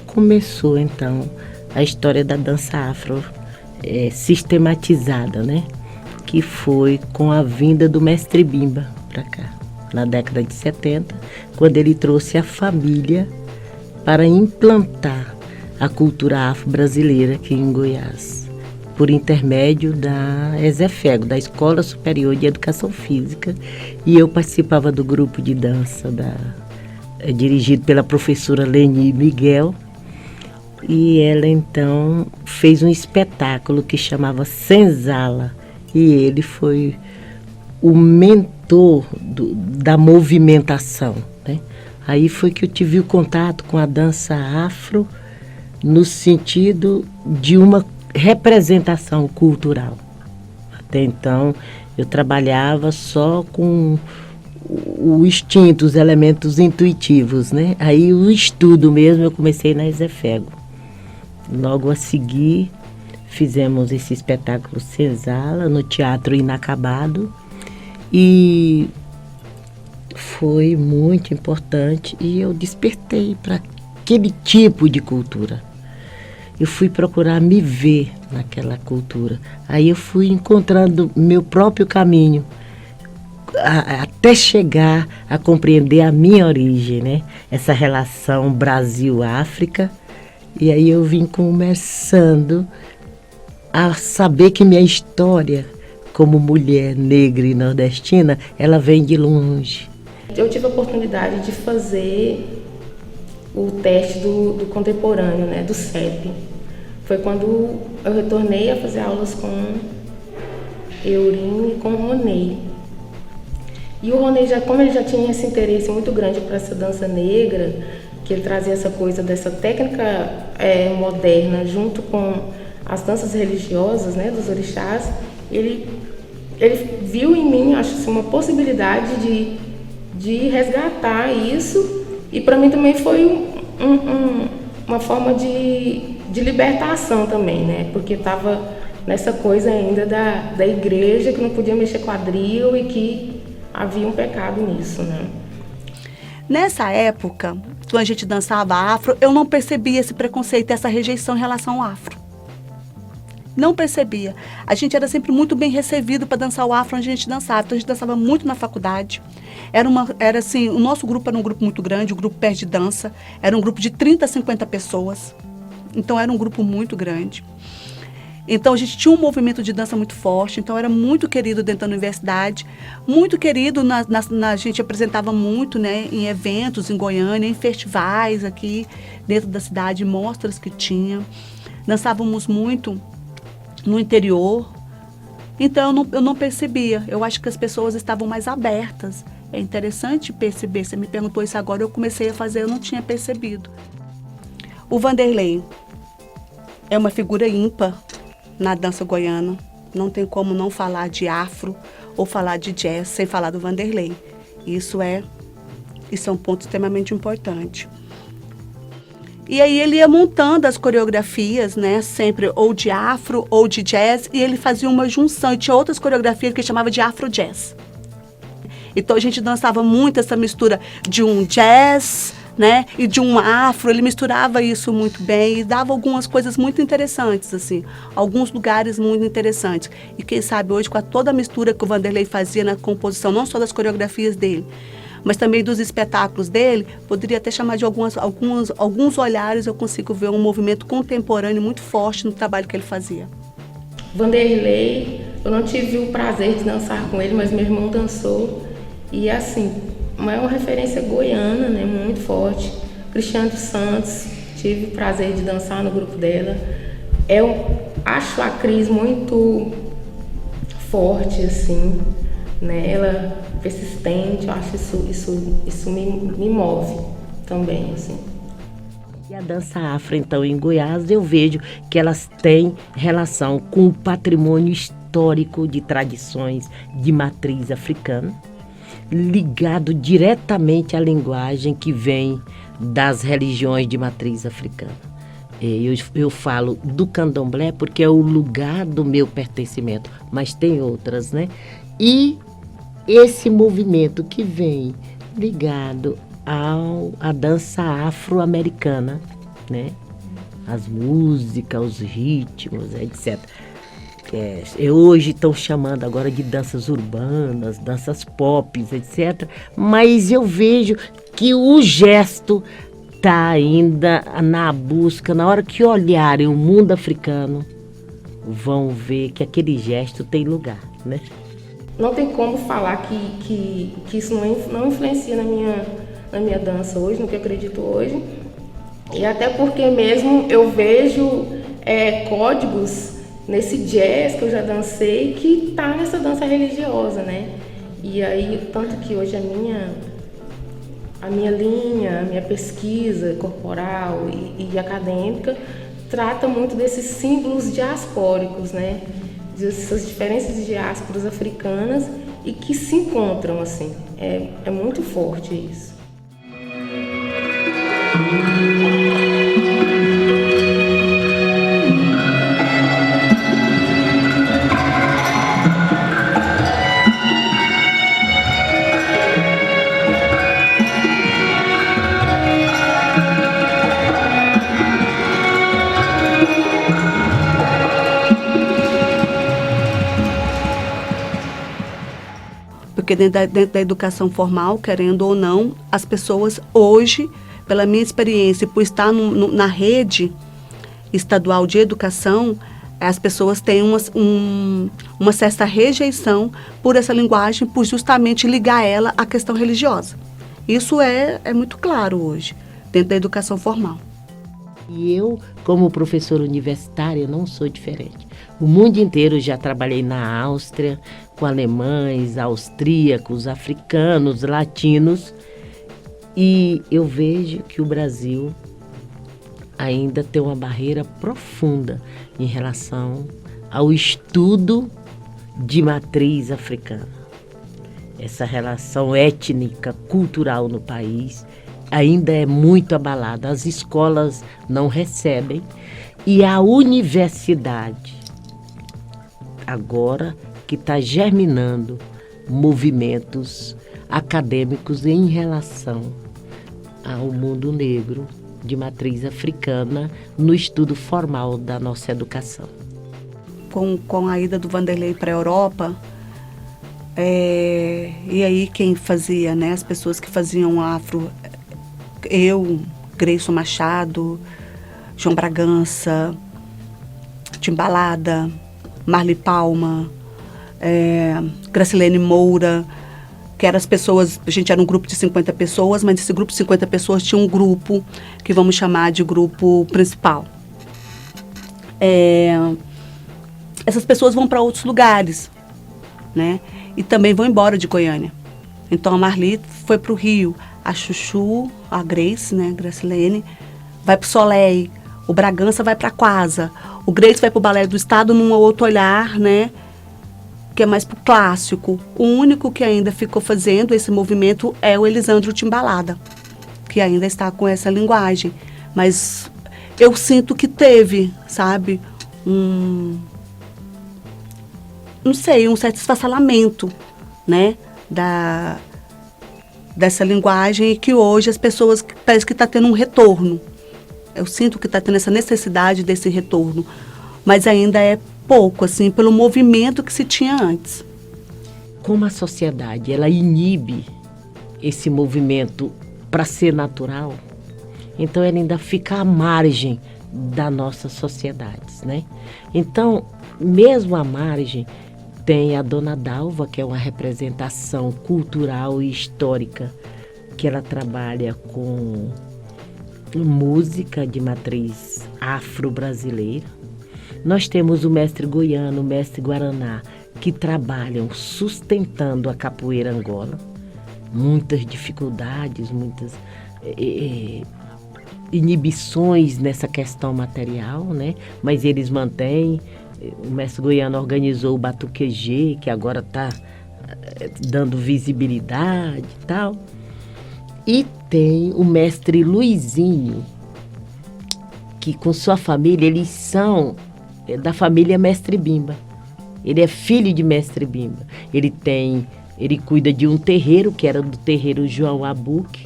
Começou então a história da dança afro sistematizada, né? Que foi com a vinda do mestre Bimba para cá, na década de 70, quando ele trouxe a família para implantar a cultura afro-brasileira aqui em Goiás, por intermédio da ESEFEGO, da Escola Superior de Educação Física, e eu participava do grupo de dança dirigido pela professora Leni Miguel, e ela então fez um espetáculo que chamava Senzala, e ele foi o mentor da movimentação, né? Aí foi que eu tive o contato com a dança afro no sentido de uma representação cultural. Até então eu trabalhava só com o instinto, os elementos intuitivos, né? Aí o estudo mesmo eu comecei na ESEFEGO. Logo a seguir, fizemos esse espetáculo Senzala no Teatro Inacabado e foi muito importante e eu despertei para aquele tipo de cultura. Eu fui procurar me ver naquela cultura. Aí eu fui encontrando meu próprio caminho até chegar a compreender a minha origem, né? Essa relação Brasil-África. E aí eu vim começando a saber que minha história como mulher negra e nordestina, ela vem de longe. Eu tive a oportunidade de fazer o teste do contemporâneo, né, do CEP. Foi quando eu retornei a fazer aulas com Eurim e com o Ronei. E o Ronei, como ele já tinha esse interesse muito grande para essa dança negra, que ele trazia essa coisa dessa técnica moderna junto com as danças religiosas, né, dos orixás, ele viu em mim, acho assim, uma possibilidade de resgatar isso, e para mim também foi uma forma de libertação também, né, porque estava nessa coisa ainda da igreja, que não podia mexer quadril e que havia um pecado nisso, né. Nessa época, quando a gente dançava afro, eu não percebia esse preconceito, essa rejeição em relação ao afro. Não percebia. A gente era sempre muito bem recebido para dançar o afro onde a gente dançava. Então a gente dançava muito na faculdade. Era assim, o nosso grupo era um grupo muito grande, o grupo Pé de Dança. Era um grupo de 30 a 50 pessoas. Então era um grupo muito grande. Então a gente tinha um movimento de dança muito forte, então era muito querido dentro da universidade, muito querido, a gente apresentava muito, né, em eventos em Goiânia, em festivais aqui dentro da cidade, mostras que tinha. Dançávamos muito no interior, então eu não percebia, eu acho que as pessoas estavam mais abertas. É interessante perceber, você me perguntou isso agora, eu comecei a fazer, eu não tinha percebido. O Vanderlei é uma figura ímpar na dança goiana. Não tem como não falar de afro ou falar de jazz sem falar do Vanderlei. Isso é um ponto extremamente importante. E aí ele ia montando as coreografias, né, sempre ou de afro ou de jazz, e ele fazia uma junção, e tinha outras coreografias que ele chamava de afro-jazz. Então a gente dançava muito essa mistura de um jazz, né, e de um afro. Ele misturava isso muito bem e dava algumas coisas muito interessantes, assim, alguns lugares muito interessantes. E quem sabe hoje, com toda a mistura que o Vanderlei fazia na composição, não só das coreografias dele, mas também dos espetáculos dele, poderia até chamar de alguns olhares, eu consigo ver um movimento contemporâneo muito forte no trabalho que ele fazia. Vanderlei, eu não tive o prazer de dançar com ele, mas meu irmão dançou, e assim, uma referência goiana, né, muito forte. Cristiane dos Santos, tive o prazer de dançar no grupo dela. Eu acho a Cris muito forte, assim, né? Ela persistente, eu acho isso me move também, assim. E a dança afro, então, em Goiás, eu vejo que elas têm relação com o patrimônio histórico de tradições de matriz africana. ligado diretamente à linguagem que vem das religiões de matriz africana. Eu falo do candomblé porque é o lugar do meu pertencimento, mas tem outras, né? E esse movimento que vem ligado à dança afro-americana, né? As músicas, os ritmos, etc. Hoje estão chamando agora de danças urbanas, danças pop, etc. Mas eu vejo que o gesto está ainda na busca, na hora que olharem o mundo africano, vão ver que aquele gesto tem lugar, né? Não tem como falar que isso não influencia na minha dança hoje, no que eu acredito hoje. E até porque mesmo eu vejo códigos nesse jazz que eu já dancei que tá nessa dança religiosa, né? E aí, tanto que hoje a minha linha, a minha pesquisa corporal e acadêmica trata muito desses símbolos diaspóricos, né? Dessas diferentes diásporas africanas e que se encontram, assim. É muito forte isso. Porque dentro da educação formal, querendo ou não, as pessoas hoje, pela minha experiência, por estar na rede estadual de educação, as pessoas têm uma certa rejeição por essa linguagem, por justamente ligar ela à questão religiosa. Isso é muito claro hoje, dentro da educação formal. E eu, como professora universitária, não sou diferente. O mundo inteiro já trabalhei na Áustria, com alemães, austríacos, africanos, latinos. E eu vejo que o Brasil ainda tem uma barreira profunda em relação ao estudo de matriz africana. Essa relação étnica, cultural no país ainda é muito abalada. As escolas não recebem e a universidade agora que está germinando movimentos acadêmicos em relação ao mundo negro de matriz africana no estudo formal da nossa educação. Com a ida do Vanderlei para a Europa, e aí quem fazia, né, as pessoas que faziam afro, eu, Grayson Machado, João Bragança, Timbalada, Marli Palma, Gracilene Moura, que eram as pessoas, a gente era um grupo de 50 pessoas, mas esse grupo de 50 pessoas tinha um grupo que vamos chamar de grupo principal. Essas pessoas vão para outros lugares, né? E também vão embora de Goiânia. Então a Marli foi para o Rio, a Chuchu, a Grace, né, Gracilene, vai para o Soleil, o Bragança vai para a Quasa, o Grace vai para o Balé do Estado num outro olhar, né, que é mais pro clássico. O único que ainda ficou fazendo esse movimento é o Elisandro Timbalada, que ainda está com essa linguagem. Mas eu sinto que teve, sabe, um certo esfacelamento, né, dessa linguagem, e que hoje as pessoas, parece que está tendo um retorno. Eu sinto que está tendo essa necessidade desse retorno, mas ainda é pouco, assim, pelo movimento que se tinha antes. Como a sociedade, ela inibe esse movimento para ser natural, então ela ainda fica à margem das nossas sociedades, né? Então, mesmo à margem, tem a Dona Dalva, que é uma representação cultural e histórica, que ela trabalha com música de matriz afro-brasileira. Nós temos o mestre goiano, o mestre guaraná, que trabalham sustentando a capoeira Angola. Muitas dificuldades, muitas inibições nessa questão material, né? Mas eles mantêm. O mestre goiano organizou o Batuquejê, que agora está dando visibilidade e tal. E tem o mestre Luizinho, que com sua família, eles são da família Mestre Bimba. Ele é filho de Mestre Bimba. Ele cuida de um terreiro, que era do terreiro João Abuque.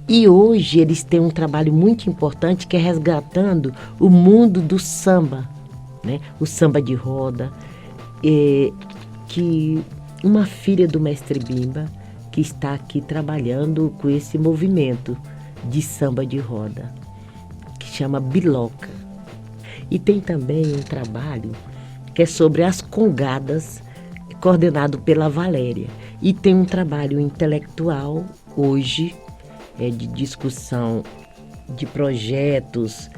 E hoje eles têm um trabalho muito importante, que é resgatando o mundo do samba, né? O samba de roda, que uma filha do Mestre Bimba, que está aqui trabalhando com esse movimento de samba de roda, que chama Biloca. E tem também um trabalho que é sobre as congadas, coordenado pela Valéria. E tem um trabalho intelectual hoje, de discussão de projetos,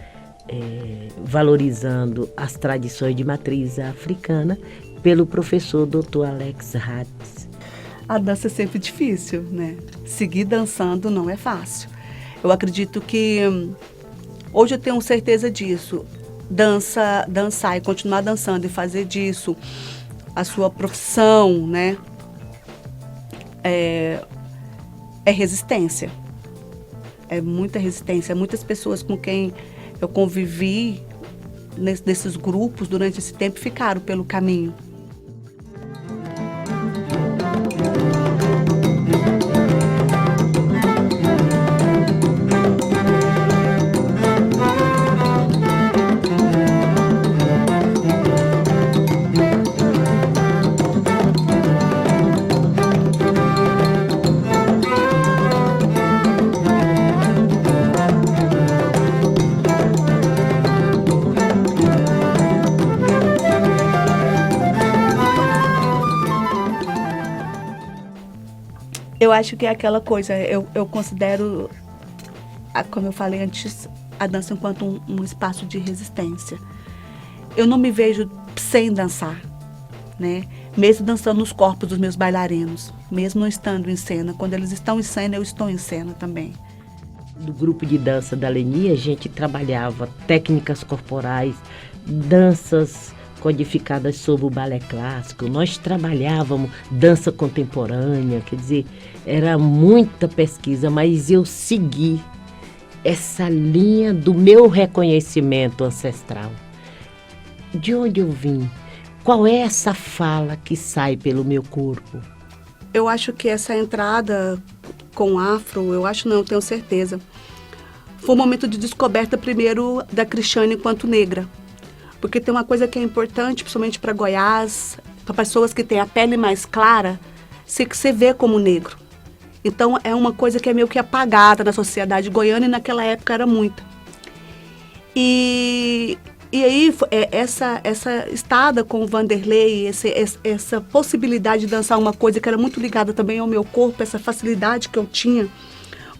valorizando as tradições de matriz africana, pelo professor Dr. Alex Hatz. A dança é sempre difícil, né? Seguir dançando não é fácil. Eu acredito que hoje eu tenho certeza disso. Dançar e continuar dançando e fazer disso a sua profissão, né? É resistência. É muita resistência. Muitas pessoas com quem eu convivi nesses grupos durante esse tempo ficaram pelo caminho. Eu acho que é aquela coisa, eu considero, como eu falei antes, a dança enquanto um espaço de resistência. Eu não me vejo sem dançar, né? Mesmo dançando nos corpos dos meus bailarinos, mesmo não estando em cena. Quando eles estão em cena, eu estou em cena também. No grupo de dança da Leni, a gente trabalhava técnicas corporais, danças codificadas sobre o balé clássico. Nós trabalhávamos dança contemporânea, quer dizer, era muita pesquisa, mas eu segui essa linha do meu reconhecimento ancestral. De onde eu vim? Qual é essa fala que sai pelo meu corpo? Eu acho que essa entrada com afro, eu tenho certeza, foi um momento de descoberta primeiro da Cristiane enquanto negra. Porque tem uma coisa que é importante, principalmente para Goiás, para pessoas que têm a pele mais clara, você vê como negro. Então é uma coisa que é meio que apagada na sociedade goiana e naquela época era muita. E aí essa estada com o Vanderlei, essa possibilidade de dançar uma coisa que era muito ligada também ao meu corpo, essa facilidade que eu tinha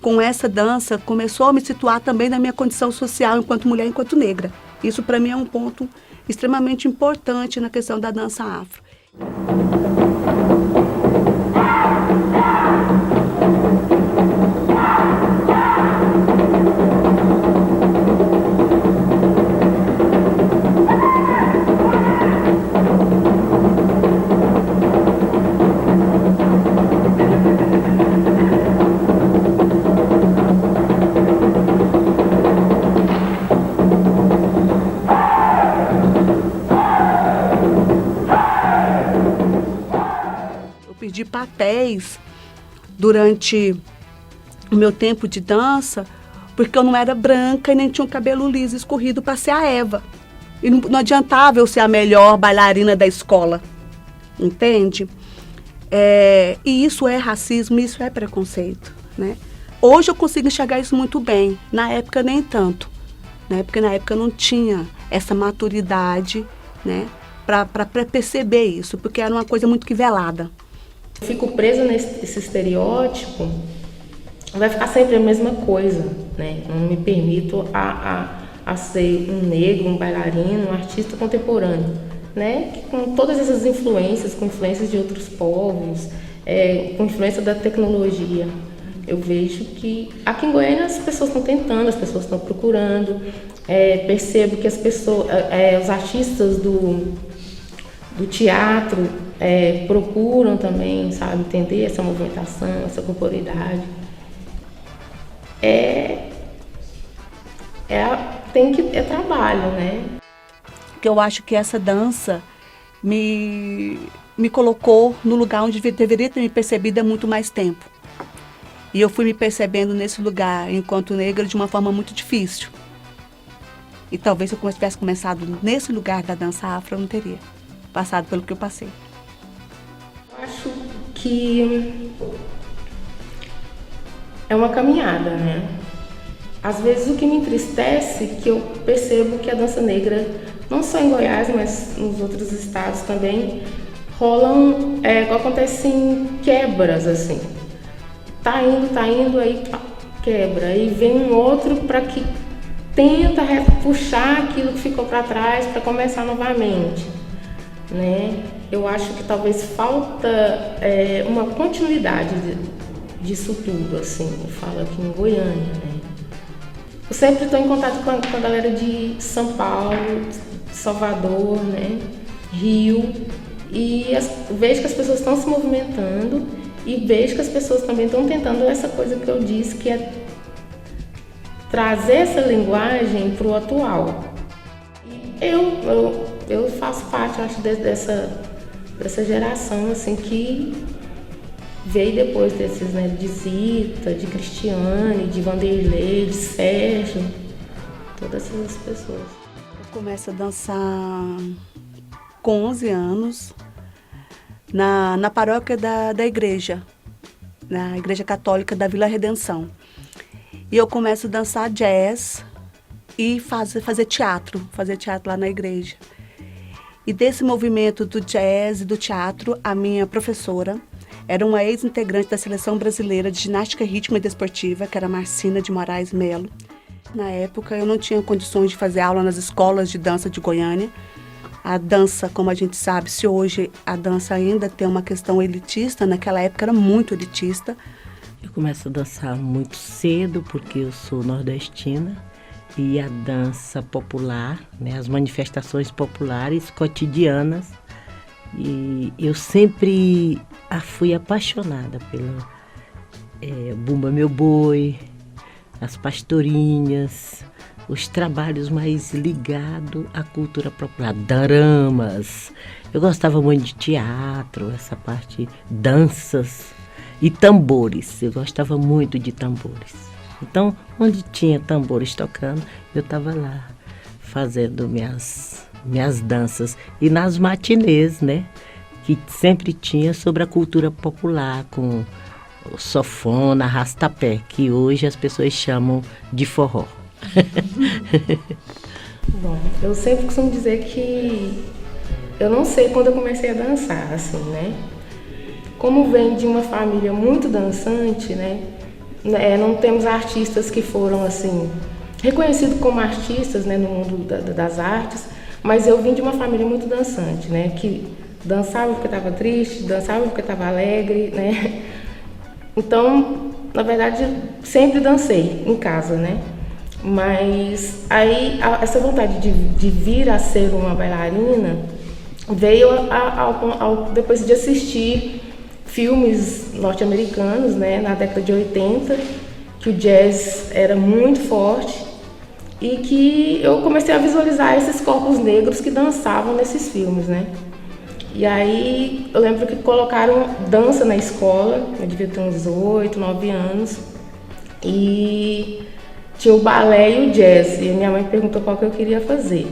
com essa dança, começou a me situar também na minha condição social enquanto mulher, enquanto negra. Isso para mim é um ponto extremamente importante na questão da dança afro. De papéis durante o meu tempo de dança, porque eu não era branca e nem tinha um cabelo liso escorrido para ser a Eva. E não adiantava eu ser a melhor bailarina da escola, entende? E isso é racismo, isso é preconceito, né? Hoje eu consigo enxergar isso muito bem, na época nem tanto, né? Porque na época eu não tinha essa maturidade, né? Para perceber isso, porque era uma coisa muito que velada. Eu fico presa nesse estereótipo, vai ficar sempre a mesma coisa, né? Não me permito a ser um negro, um bailarino, um artista contemporâneo, né? Com todas essas influências, com influências de outros povos, com influência da tecnologia. Eu vejo que aqui em Goiânia as pessoas estão tentando, as pessoas estão procurando, percebo que as pessoas, os artistas do teatro, procuram também, sabe, entender essa movimentação, essa corporeidade. É trabalho, né? Que eu acho que essa dança me colocou no lugar onde deveria ter me percebido há muito mais tempo. E eu fui me percebendo nesse lugar, enquanto negra, de uma forma muito difícil. E talvez se eu tivesse começado nesse lugar da dança afro, eu não teria passado pelo que eu passei. Eu acho que é uma caminhada, né? Às vezes o que me entristece é que eu percebo que a dança negra, não só em Goiás, mas nos outros estados também, acontecem quebras, assim. Tá indo, aí quebra. Aí vem um outro para que tenta puxar aquilo que ficou para trás para começar novamente, né? Eu acho que talvez falta uma continuidade disso tudo, assim. Eu falo aqui em Goiânia, né? Eu sempre estou em contato com a galera de São Paulo, Salvador, né? Rio, e vejo que as pessoas estão se movimentando e vejo que as pessoas também estão tentando essa coisa que eu disse, que é trazer essa linguagem para o atual. E eu faço parte, acho, dessa geração assim, que veio depois desses, né, de Zita, de Cristiane, de Vanderlei, de Sérgio, todas essas pessoas. Eu começo a dançar com 11 anos na paróquia da igreja, na Igreja Católica da Vila Redenção. E eu começo a dançar jazz e fazer teatro lá na igreja. E desse movimento do jazz e do teatro, a minha professora era uma ex-integrante da Seleção Brasileira de Ginástica Rítmica e Desportiva, que era Marcina de Moraes Melo. Na época, eu não tinha condições de fazer aula nas escolas de dança de Goiânia. A dança, como a gente sabe, se hoje a dança ainda tem uma questão elitista, naquela época era muito elitista. Eu começo a dançar muito cedo, porque eu sou nordestina, e a dança popular, né, as manifestações populares cotidianas, e eu sempre fui apaixonada pelo Bumba Meu Boi, as pastorinhas, os trabalhos mais ligados à cultura popular, daramas. Eu gostava muito de teatro, essa parte, danças e tambores. Eu gostava muito de tambores. Então, onde tinha tambores tocando, eu estava lá fazendo minhas danças. E nas matinês, né, que sempre tinha sobre a cultura popular, com o sanfona, arrastapé, que hoje as pessoas chamam de forró. Bom, eu sempre costumo dizer que eu não sei quando eu comecei a dançar, assim, né? Como vem de uma família muito dançante, né? Não temos artistas que foram, assim, reconhecidos como artistas, né, no mundo das artes, mas eu vim de uma família muito dançante, né? Que dançava porque estava triste, dançava porque estava alegre, né? Então, na verdade, sempre dancei em casa, né? Mas aí essa vontade de vir a ser uma bailarina veio depois de assistir filmes norte-americanos, né, na década de 80, que o jazz era muito forte e que eu comecei a visualizar esses corpos negros que dançavam nesses filmes, né? E aí eu lembro que colocaram dança na escola, eu devia ter uns 8, 9 anos, e tinha o balé e o jazz, e minha mãe perguntou qual que eu queria fazer.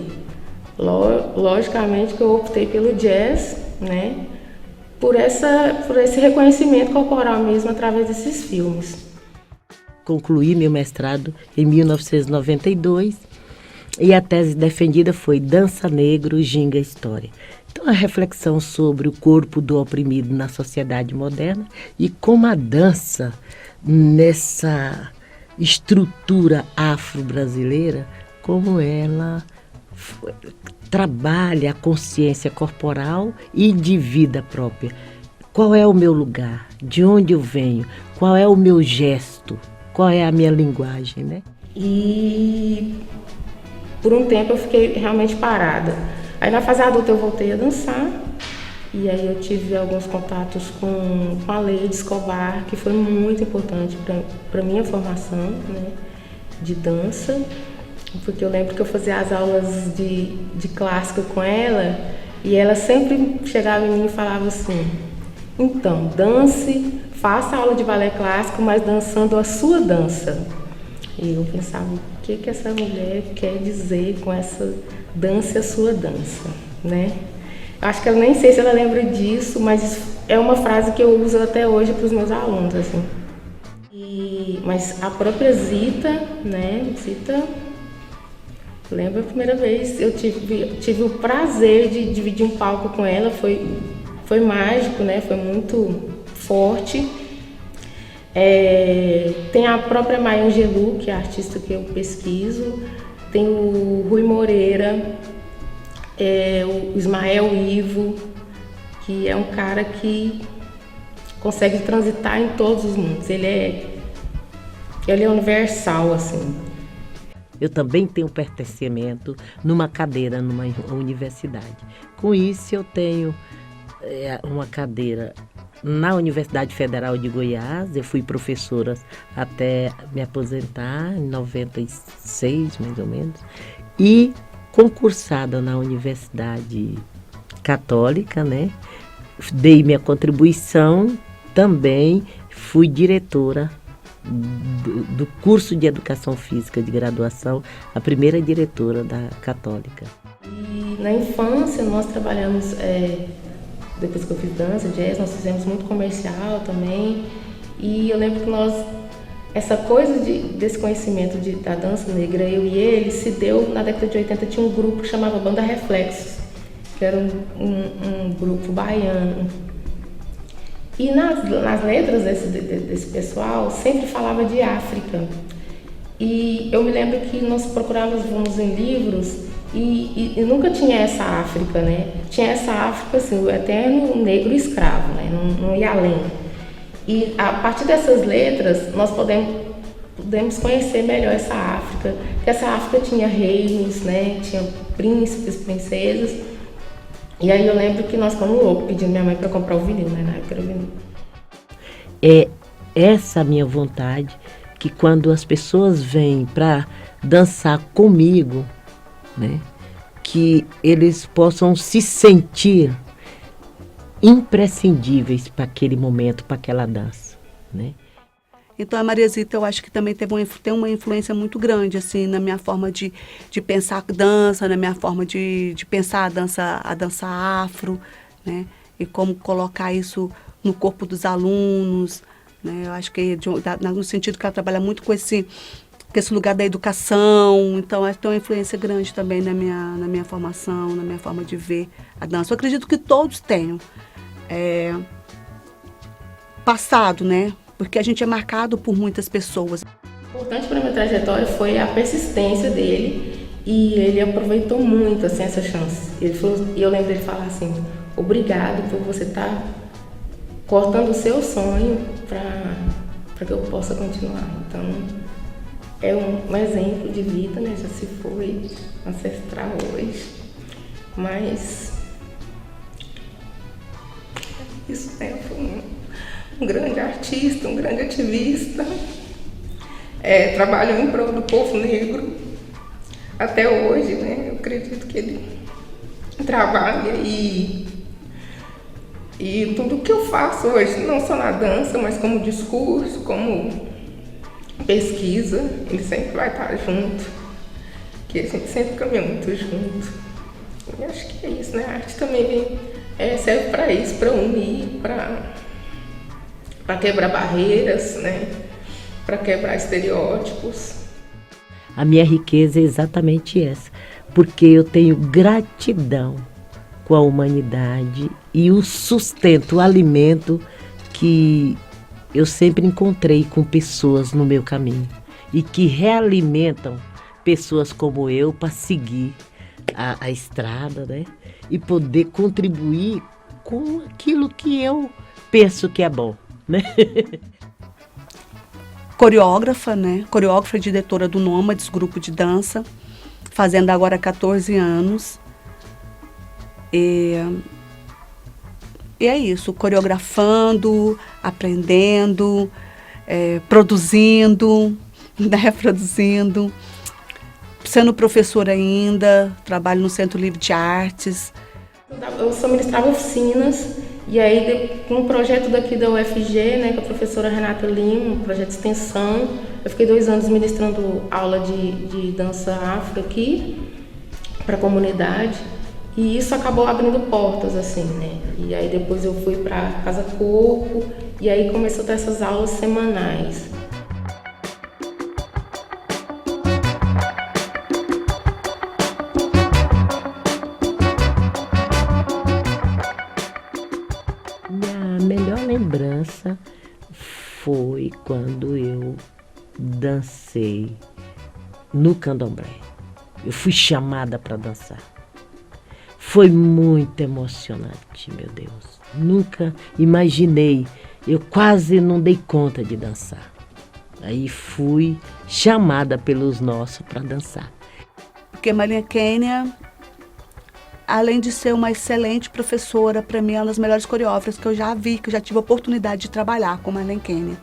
Logicamente que eu optei pelo jazz, né? Por esse reconhecimento corporal mesmo através desses filmes. Concluí meu mestrado em 1992 e a tese defendida foi Dança Negro, Ginga História. Então, a reflexão sobre o corpo do oprimido na sociedade moderna e como a dança, nessa estrutura afro-brasileira, como ela trabalha a consciência corporal e de vida própria. Qual é o meu lugar? De onde eu venho? Qual é o meu gesto? Qual é a minha linguagem, né? E por um tempo eu fiquei realmente parada. Aí na fase adulta eu voltei a dançar E aí eu tive alguns contatos com a Leide Escobar, que foi muito importante para minha formação, né, de dança, porque eu lembro que eu fazia as aulas de clássico com ela e ela sempre chegava em mim e falava assim: então, dance, faça aula de balé clássico, mas dançando a sua dança. E eu pensava, o que essa mulher quer dizer com essa dança a sua dança, né? Eu acho que eu nem sei se ela lembra disso, mas é uma frase que eu uso até hoje para os meus alunos, assim. Mas a própria Zita, né? Zita, lembro a primeira vez, eu tive o prazer de dividir um palco com ela, foi mágico, né? Foi muito forte. Tem a própria Maya Angelou, que é a artista que eu pesquiso, tem o Rui Moreira, o Ismael Ivo, que é um cara que consegue transitar em todos os mundos. Ele é universal, assim. Eu também tenho pertencimento numa cadeira numa universidade. Com isso, eu tenho uma cadeira na Universidade Federal de Goiás. Eu fui professora até me aposentar, em 96, mais ou menos. E concursada na Universidade Católica, né? Dei minha contribuição, também fui diretora do curso de Educação Física de graduação, a primeira diretora da Católica. E na infância nós trabalhamos, depois que eu fiz dança, jazz, nós fizemos muito comercial também, e eu lembro que essa coisa desse conhecimento da dança negra, eu e ele, se deu na década de 80, tinha um grupo que chamava Banda Reflexos, que era um grupo baiano. E nas letras desse pessoal sempre falava de África. E eu me lembro que nós procurávamos em livros e nunca tinha essa África, né? Tinha essa África, assim, o eterno negro escravo, né? Não ia além. E a partir dessas letras, nós podemos conhecer melhor essa África, que essa África tinha reinos, né? Tinha príncipes, princesas. E aí eu lembro que nós ficamos loucos pedindo minha mãe para comprar o vinil, né? Na época era o vinil. É essa a minha vontade, que quando as pessoas vêm para dançar comigo, né? Que eles possam se sentir imprescindíveis para aquele momento, para aquela dança, né? Então a Maria Zita, eu acho que também tem uma influência muito grande, assim, na minha forma de pensar dança, na minha forma de pensar a dança afro, né? E como colocar isso no corpo dos alunos, né? Eu acho que no sentido que ela trabalha muito com esse lugar da educação, então tem uma influência grande também na minha formação, na minha forma de ver a dança. Eu acredito que todos tenham passado, né? Porque a gente é marcado por muitas pessoas. Importante para a minha trajetória foi a persistência dele e ele aproveitou muito, assim, essa chance. E eu lembro dele falar assim: obrigado por você estar cortando o seu sonho para que eu possa continuar. Então, é um exemplo de vida, né? Já se foi ancestral hoje, mas isso foi um grande artista, um grande ativista, trabalhou em prol do povo negro até hoje, né? Eu acredito que ele trabalha e tudo que eu faço hoje, não só na dança, mas como discurso, como pesquisa, ele sempre vai estar junto, que a gente sempre caminha muito junto. E acho que é isso, né? A arte também serve para isso, para unir, para quebrar barreiras, né? Para quebrar estereótipos. A minha riqueza é exatamente essa, porque eu tenho gratidão com a humanidade e o sustento, o alimento que eu sempre encontrei com pessoas no meu caminho e que realimentam pessoas como eu para seguir a estrada, né? E poder contribuir com aquilo que eu penso que é bom, né? Coreógrafa, né? Coreógrafa e diretora do Nômades, grupo de dança, fazendo agora 14 anos. E é isso, coreografando, aprendendo, produzindo, né? Produzindo. Sendo professora ainda, trabalho no Centro Livre de Artes. Eu só ministrava oficinas, e aí com um projeto daqui da UFG, né, com a professora Renata Lima, um projeto de extensão, eu fiquei 2 anos ministrando aula de dança afro aqui para a comunidade, e isso acabou abrindo portas, assim, né, e aí depois eu fui para Casa Corpo, e aí começou a ter essas aulas semanais. Minha melhor lembrança foi quando eu dancei no candomblé. Eu fui chamada para dançar. Foi muito emocionante, meu Deus. Nunca imaginei. Eu quase não dei conta de dançar. Aí fui chamada pelos nossos para dançar. Porque Maria Kênia, além de ser uma excelente professora, para mim é uma das melhores coreógrafas que eu já vi, que eu já tive a oportunidade de trabalhar com Maria Kênia.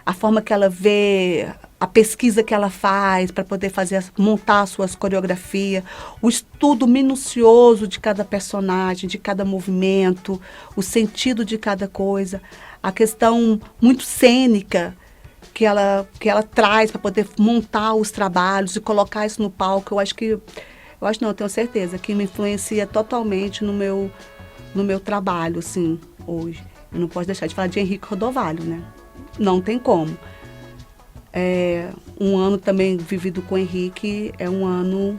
A forma que ela vê, a pesquisa que ela faz para poder montar suas coreografias, o estudo minucioso de cada personagem, de cada movimento, o sentido de cada coisa, a questão muito cênica que ela traz para poder montar os trabalhos e colocar isso no palco. Eu tenho certeza que me influencia totalmente no meu trabalho, assim, hoje. Eu não posso deixar de falar de Henrique Rodovalho, né? Não tem como. Um ano também vivido com o Henrique é um ano,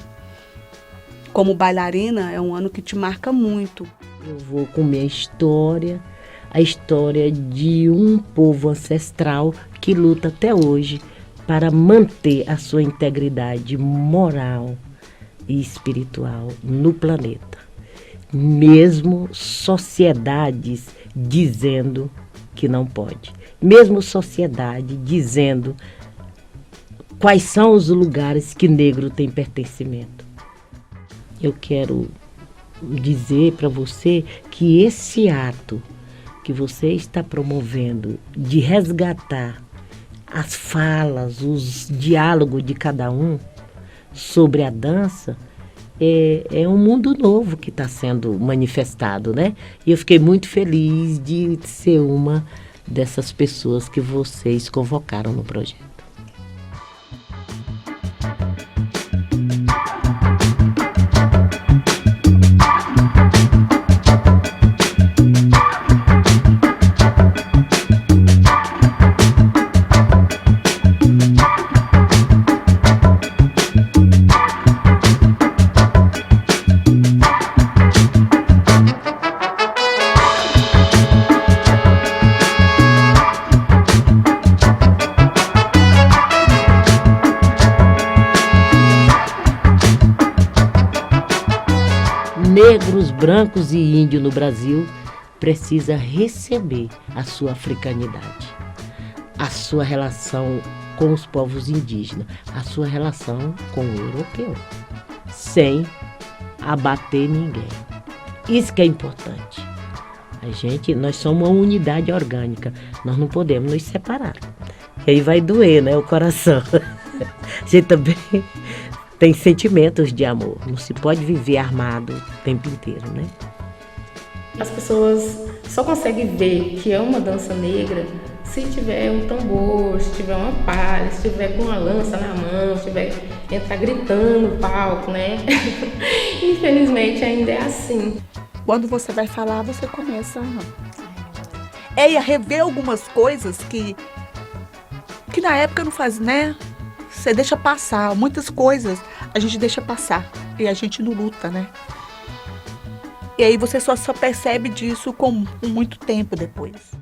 como bailarina, é um ano que te marca muito. Eu vou com minha história, a história de um povo ancestral que luta até hoje para manter a sua integridade moral e espiritual no planeta. Mesmo sociedades dizendo que não pode. Mesmo sociedade dizendo quais são os lugares que negro tem pertencimento. Eu quero dizer para você que esse ato que você está promovendo de resgatar as falas, os diálogos de cada um sobre a dança, é um mundo novo que está sendo manifestado, né? E eu fiquei muito feliz de ser uma dessas pessoas que vocês convocaram no projeto. Negros, brancos e índios no Brasil precisa receber a sua africanidade, a sua relação com os povos indígenas, a sua relação com o europeu, sem abater ninguém. Isso que é importante. Nós somos uma unidade orgânica, nós não podemos nos separar. E aí vai doer, né, o coração. A gente também tem sentimentos de amor. Não se pode viver armado o tempo inteiro, né? As pessoas só conseguem ver que é uma dança negra se tiver um tambor, se tiver uma palha, se tiver com uma lança na mão, se tiver entrar gritando no palco, né? Infelizmente ainda é assim. Quando você vai falar, você começa a rever algumas coisas que na época não faz, né? Você deixa passar, muitas coisas a gente deixa passar e a gente não luta, né? E aí você só percebe disso com muito tempo depois.